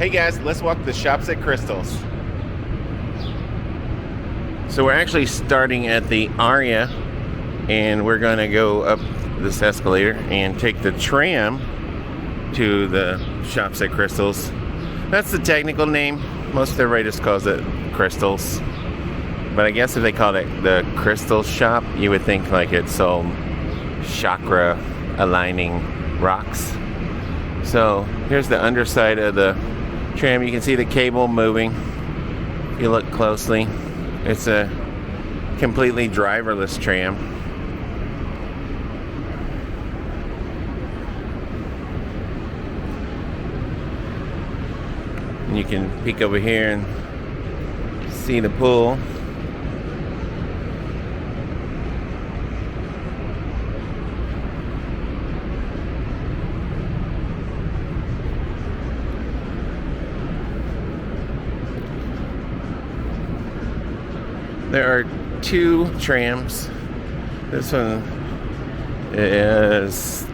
Hey guys, let's walk the shops at Crystals. So we're actually starting at the Aria, and we're going to go up this escalator and take the tram to the shops at Crystals. That's the technical name. Most everybody just calls it Crystals. But I guess if they called it the Crystal Shop, you would think like it sold chakra aligning rocks. So here's the underside of the tram. You can see the cable moving if you look closely. It's a completely driverless tram. And you can peek over here and see the pool. There are two trams. This one is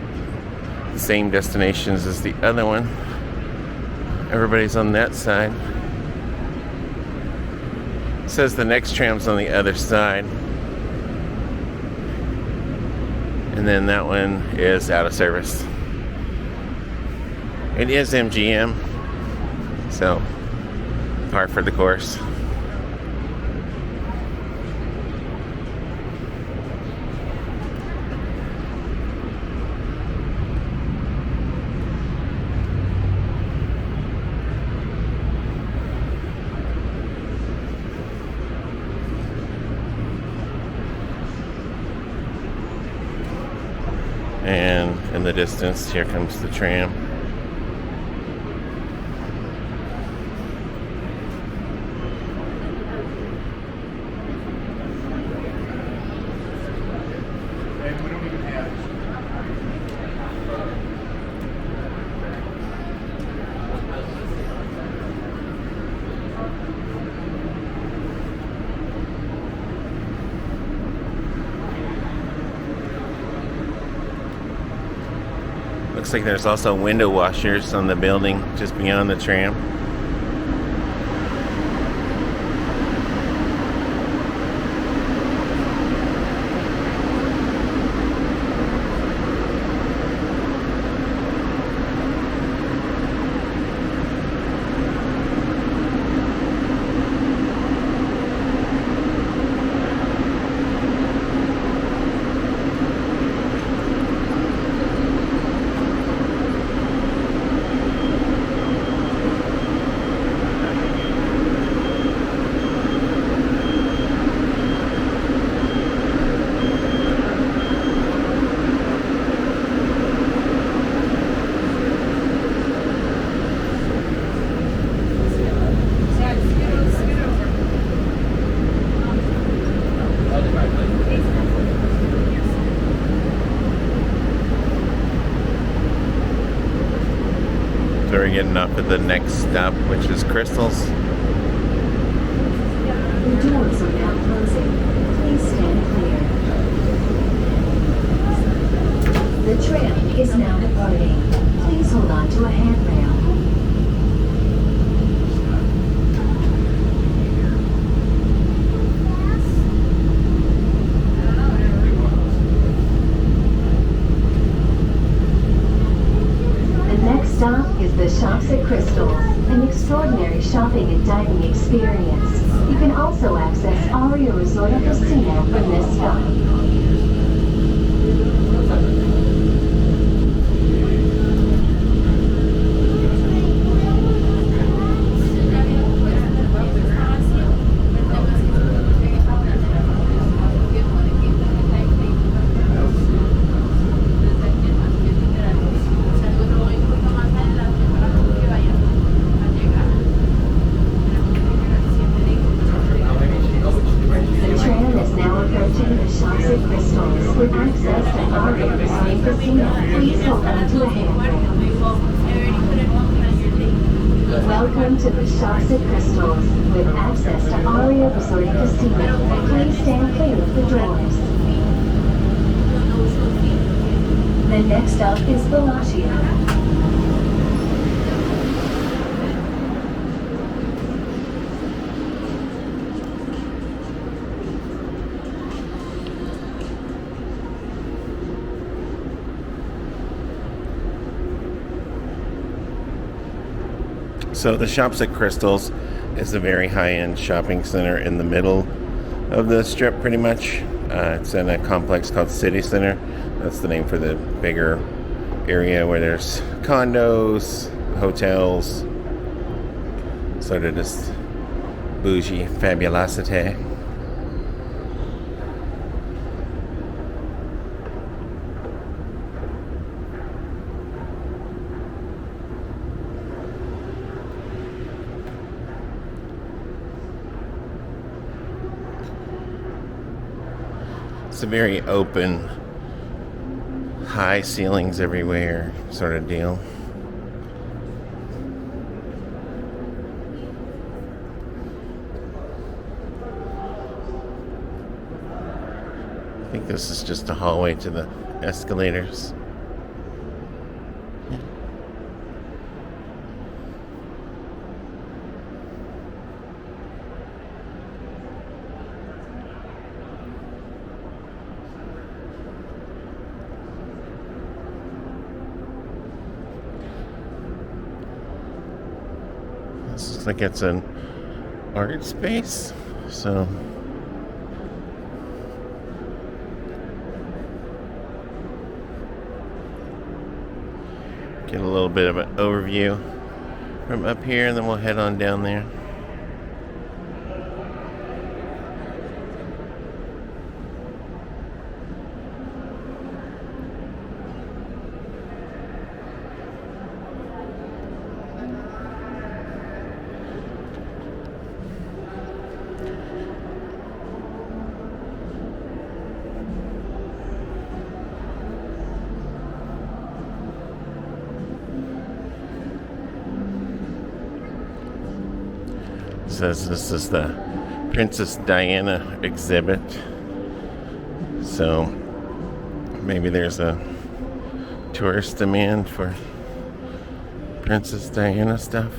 the same destinations as the other one. Everybody's on that side. It says the next tram's on the other side. And then that one is out of service. It is MGM, so par for the course. And in the distance, here comes the tram. Looks like there's also window washers on the building just beyond the tram. So we're getting up at the next stop, which is Crystals. The doors are now closing. Please stand clear. The tram is now departing. Please hold on to a handrail. Stop is the Shops at Crystals, an extraordinary shopping and dining experience. You can also access Aria Resort and Casino from this stop. With access to Aria Resort and Casino, please hold on to a handrail. Welcome to the Shops at Crystals. With access to Aria Resort and Casino, please stand clear of the doors. The next stop is Bellagio. So the Shops at Crystals is a very high-end shopping center in the middle of the strip, pretty much. It's in a complex called City Center. That's the name for the bigger area where there's condos, hotels, sort of this bougie fabulosity. It's a very open, high ceilings everywhere sort of deal. I think this is just a hallway to the escalators. This looks like it's an art space, so get a little bit of an overview from up here, and then we'll head on down there. Says this is the Princess Diana exhibit, so maybe there's a tourist demand for Princess Diana stuff.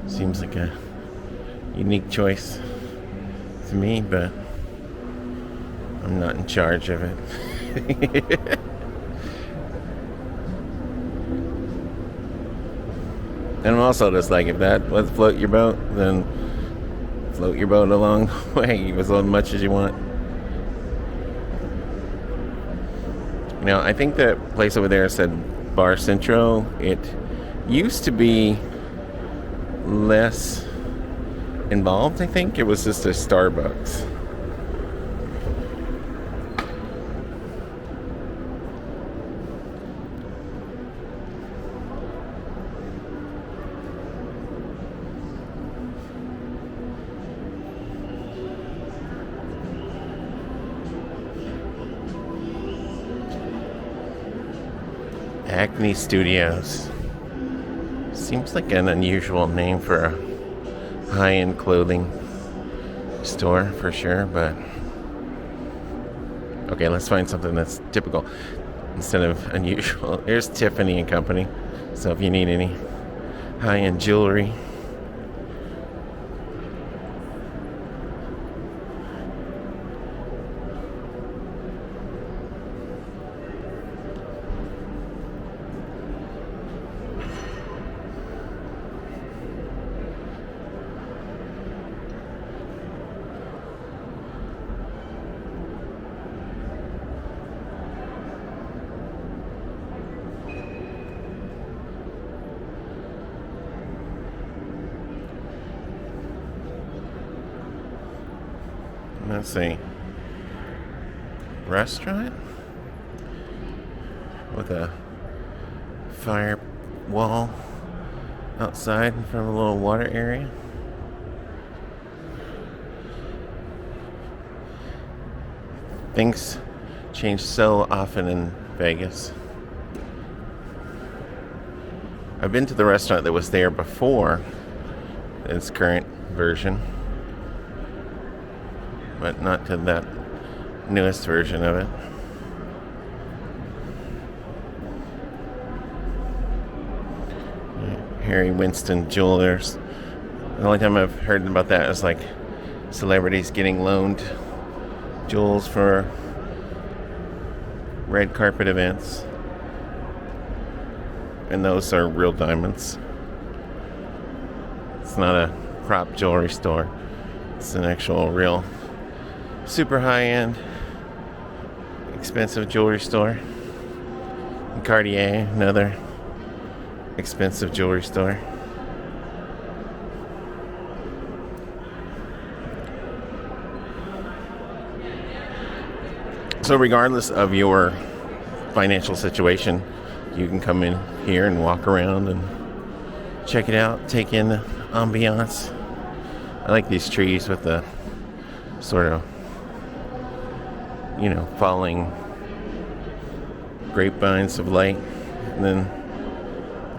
Seems like a unique choice to me, but I'm not in charge of it. And I'm also just like, if that was float your boat, then float your boat along the way as much as you want. You know, I think the place over there said Bar Centro. It used to be less involved, I think. It was just a Starbucks. Acne Studios. Seems like an unusual name for a high-end clothing store for sure, but okay, let's find something that's typical instead of unusual. Here's Tiffany and Company. So if you need any high-end jewelry, let's see, restaurant with a fire wall outside in front of a little water area. Things change so often in Vegas. I've been to the restaurant that was there before its current version, but not to that newest version of it. Harry Winston Jewelers. The only time I've heard about that is like celebrities getting loaned jewels for red carpet events. and those are real diamonds. It's not a prop jewelry store. It's an actual real super high-end expensive jewelry store. And Cartier, another expensive jewelry store. So regardless of your financial situation, you can come in here and walk around and check it out, take in the ambiance. I like these trees with the sort of, falling grapevines of light. And then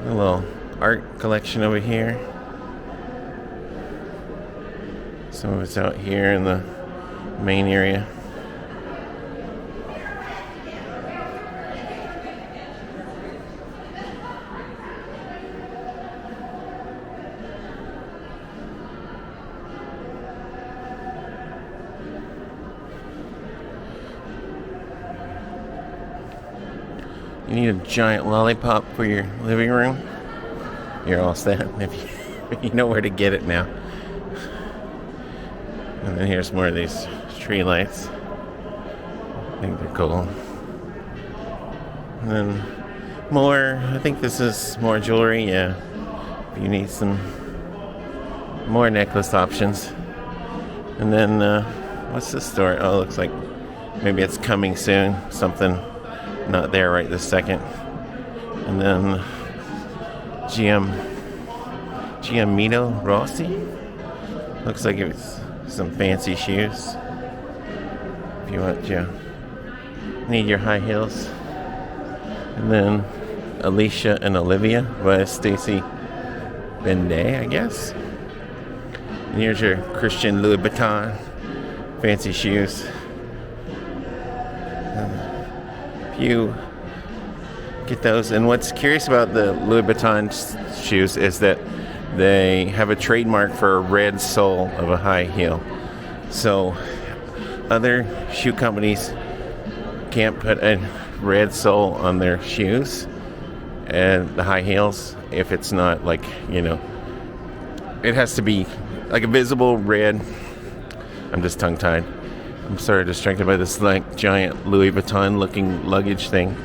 a little art collection over here. Some of it's out here in the main area. You need a giant lollipop for your living room. You're all set if you know where to get it now. And then here's more of these tree lights. I think they're cool. And then more, I think this is more jewelry, yeah. If you need some more necklace options. And then, what's this store? Oh, it looks like maybe it's coming soon. Something not there right this second. And then Giamino Rossi. Looks like it's some fancy shoes. If you want to need your high heels. And then Alicia and Olivia by Stacy Benday, I guess. And here's your Christian Louis Vuitton fancy shoes. If you get those, and what's curious about the Louis Vuitton shoes is that they have a trademark for a red sole of a high heel. So other shoe companies can't put a red sole on their shoes and the high heels if it's not like, it has to be like a visible red. I'm just tongue-tied. I'm sort of distracted by this like giant Louis Vuitton looking luggage thing.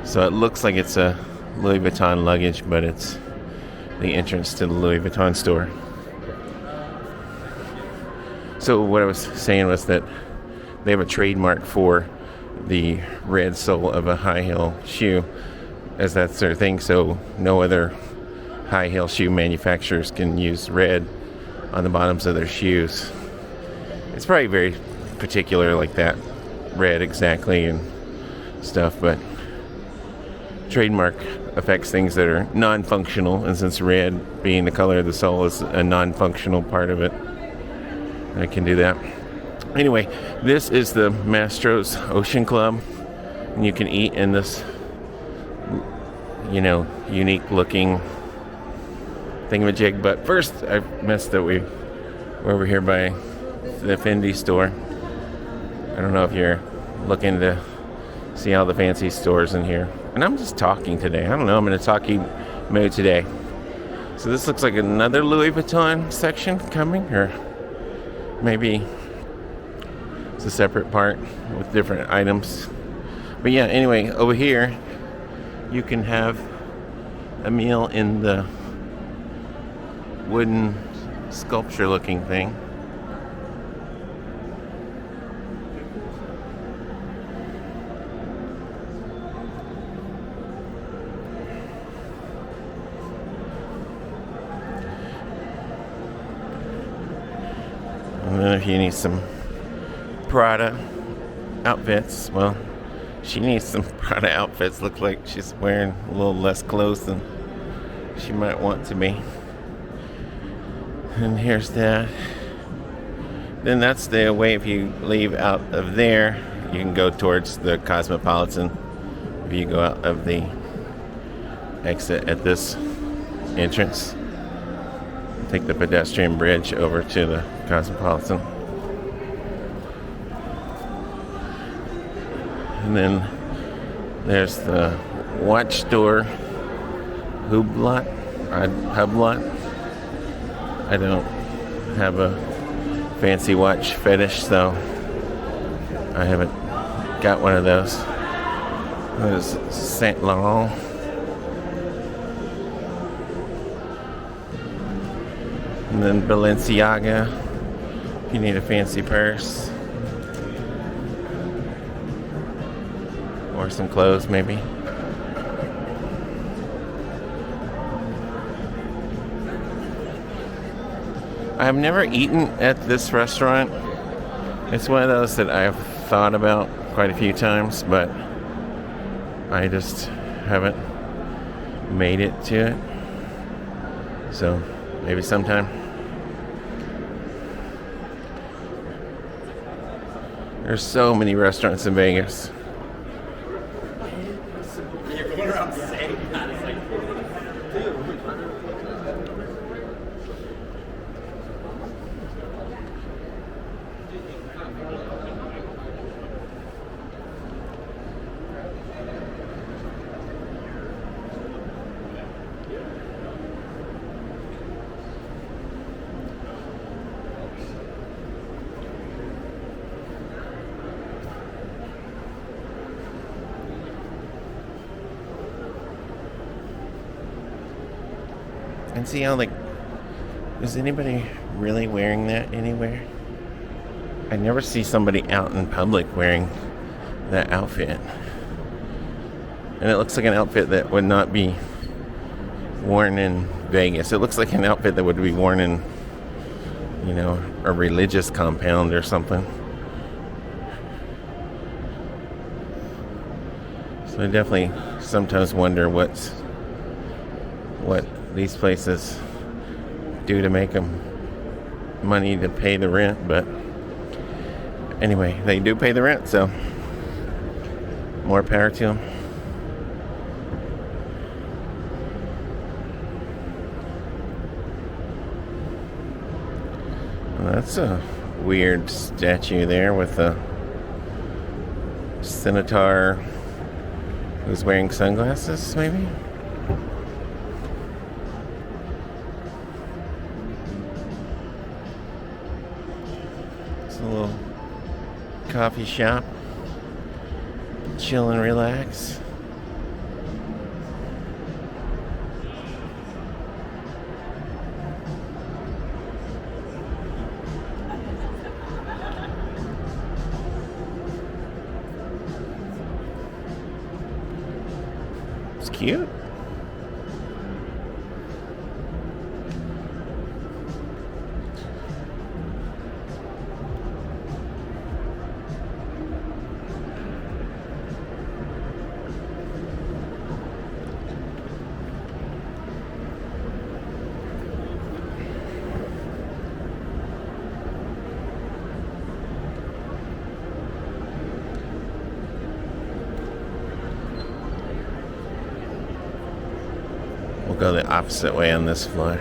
So it looks like it's a Louis Vuitton luggage, but it's the entrance to the Louis Vuitton store. So what I was saying was that they have a trademark for the red sole of a high heel shoe, as that's their thing. So no other high heel shoe manufacturers can use red on the bottoms of their shoes. It's probably very particular like that, red exactly and stuff, but trademark affects things that are non-functional, and since red being the color of the sole is a non-functional part of it, I can do that. Anyway, this is the Mastro's Ocean Club, and you can eat in this unique looking thingamajig. But first I missed that we're over here by the Fendi store. I don't know if you're looking to see all the fancy stores in here. And I'm just talking today. I don't know. I'm in a talking mood today. So this looks like another Louis Vuitton section coming. Or maybe it's a separate part with different items. But yeah, anyway, over here you can have a meal in the wooden sculpture looking thing. And then if you need some Prada outfits, well, she needs some Prada outfits. Look like she's wearing a little less clothes than she might want to be. And here's that. Then that's the way. If you leave out of there, you can go towards the Cosmopolitan. If you go out of the exit at this entrance, take the pedestrian bridge over to the Cosmopolitan. And then there's the watch store Hublot. Hublot. I don't have a fancy watch fetish, so I haven't got one of those. There's Saint Laurent. And then Balenciaga, if you need a fancy purse. Or some clothes, maybe. I've never eaten at this restaurant. It's one of those that I've thought about quite a few times, but I just haven't made it to it. So maybe sometime. There's so many restaurants in Vegas. You're going around saying that. It's like, And see how, like, is anybody really wearing that anywhere? I never see somebody out in public wearing that outfit. And it looks like an outfit that would not be worn in Vegas. It looks like an outfit that would be worn in, you know, a religious compound or something. So I definitely sometimes wonder what these places do to make them money to pay the rent, but anyway, they do pay the rent, so more power to them. Well, that's a weird statue there with a Centaur who's wearing sunglasses, maybe? A little coffee shop, chill and relax. It's cute. We'll go the opposite way on this floor.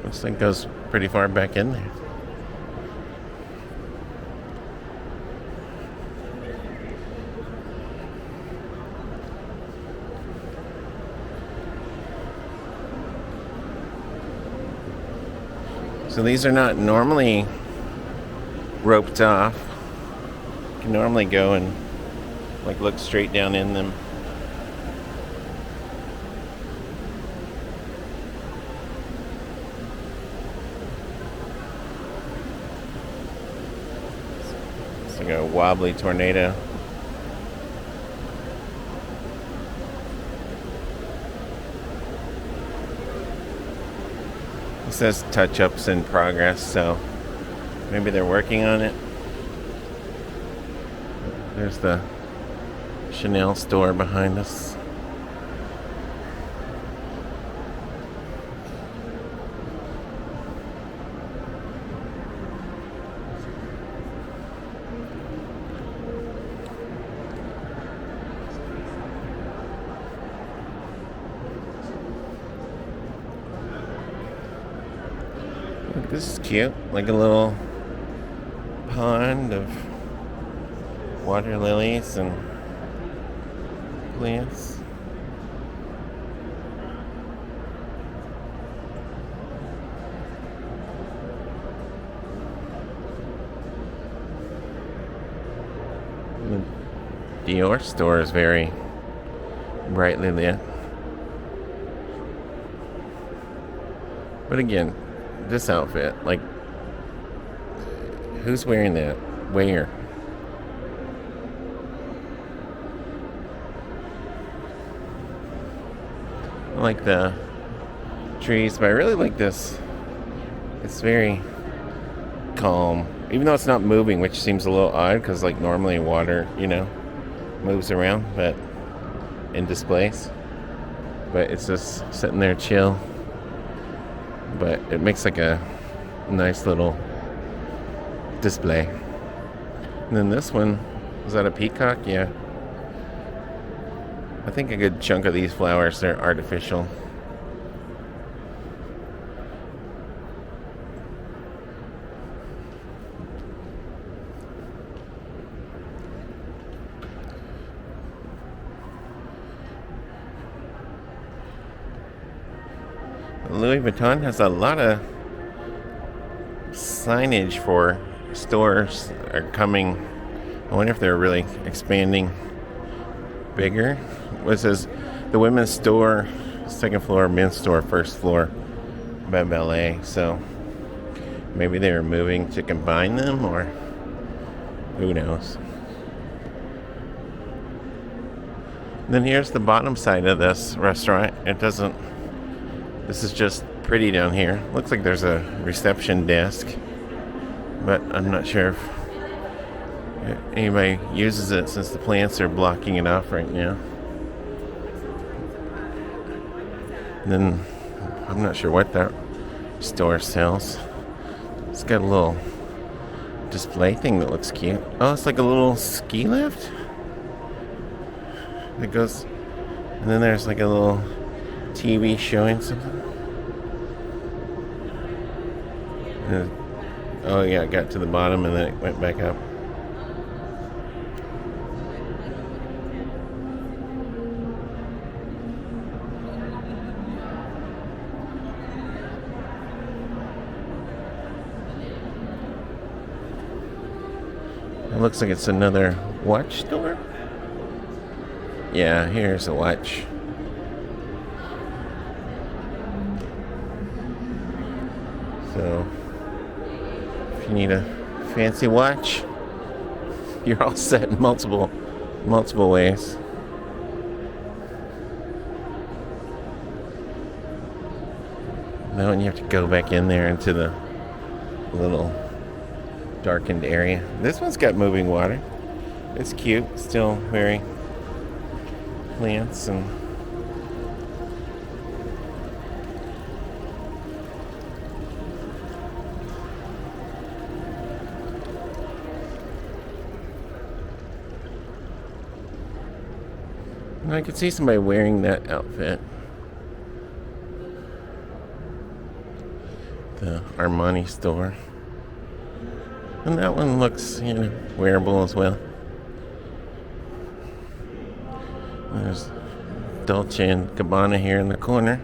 This thing goes pretty far back in there. So these are not normally roped off. You can normally go and like look straight down in them. It's like a wobbly tornado. It says touch-ups in progress, so maybe they're working on it. There's the Chanel store behind us. This is cute, like a little pond of water lilies and plants. The Dior store is very brightly lit. But again, this outfit, like, who's wearing that? Where? I like the trees, but I really like this. It's very calm, even though it's not moving, which seems a little odd because, like, normally water, moves around, but in displays. But it's just sitting there chill. But it makes like a nice little display. And then this one, is that a peacock? Yeah. I think a good chunk of these flowers are artificial. Louis Vuitton has a lot of signage for stores are coming. I wonder if they're really expanding bigger. What says the women's store, second floor, men's store, first floor by Ballet. So maybe they were moving to combine them, or who knows. Then here's the bottom side of this restaurant. This is just pretty down here. Looks like there's a reception desk, but I'm not sure if anybody uses it since the plants are blocking it off right now. And then I'm not sure what that store sells. It's got a little display thing that looks cute. Oh, it's like a little ski lift that goes, and then there's like a little TV showing something. Oh yeah, it got to the bottom and then it went back up. It looks like it's another watch store. Yeah, here's a watch. So, if you need a fancy watch, you're all set in multiple ways. Now you have to go back in there into the little darkened area. This one's got moving water. It's cute, still very plants and I could see somebody wearing that outfit. The Armani store. And that one looks, wearable as well. There's Dolce & Gabbana here in the corner.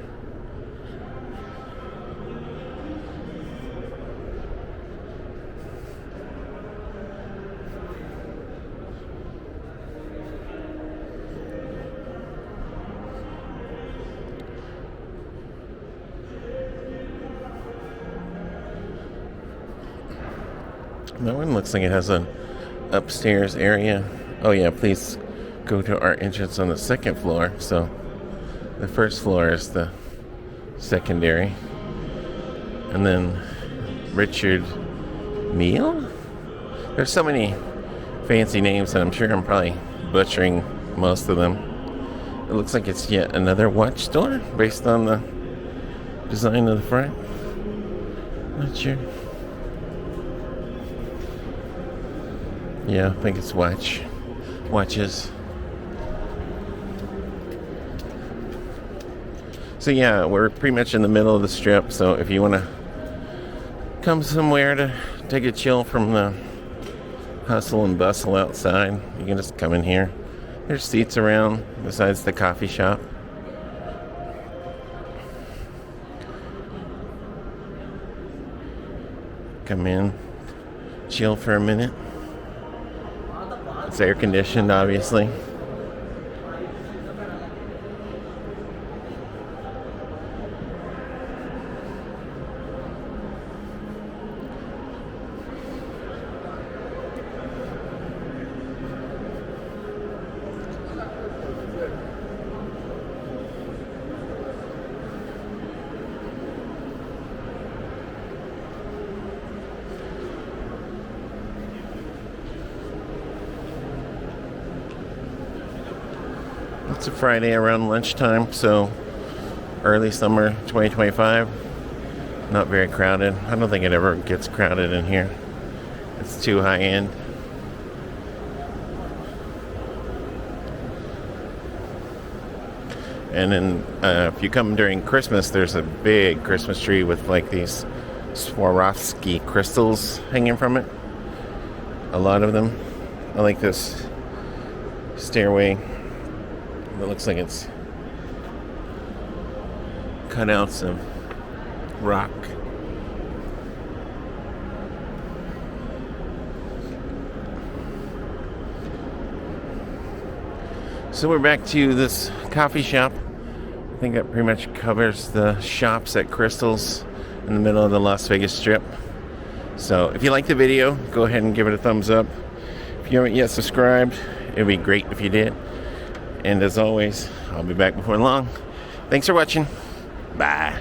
That one looks like it has an upstairs area. Oh yeah, please go to our entrance on the second floor. So the first floor is the secondary. And then Richard Mille? There's so many fancy names, and I'm sure I'm probably butchering most of them. It looks like it's yet another watch store based on the design of the front. Not sure. Yeah, I think it's watches. So yeah, we're pretty much in the middle of the strip, so if you want to come somewhere to take a chill from the hustle and bustle outside, you can just come in here. There's seats around besides the coffee shop. Come in, chill for a minute. It's air conditioned, obviously. It's a Friday around lunchtime, so early summer 2025. Not very crowded. I don't think it ever gets crowded in here. It's too high end. And then if you come during Christmas, there's a big Christmas tree with like these Swarovski crystals hanging from it. A lot of them. I like this stairway. It looks like it's cut out some rock. So we're back to this coffee shop. I think that pretty much covers the shops at Crystals in the middle of the Las Vegas Strip. So if you like the video, go ahead and give it a thumbs up. If you haven't yet subscribed, it would be great if you did. And as always, I'll be back before long. Thanks for watching. Bye.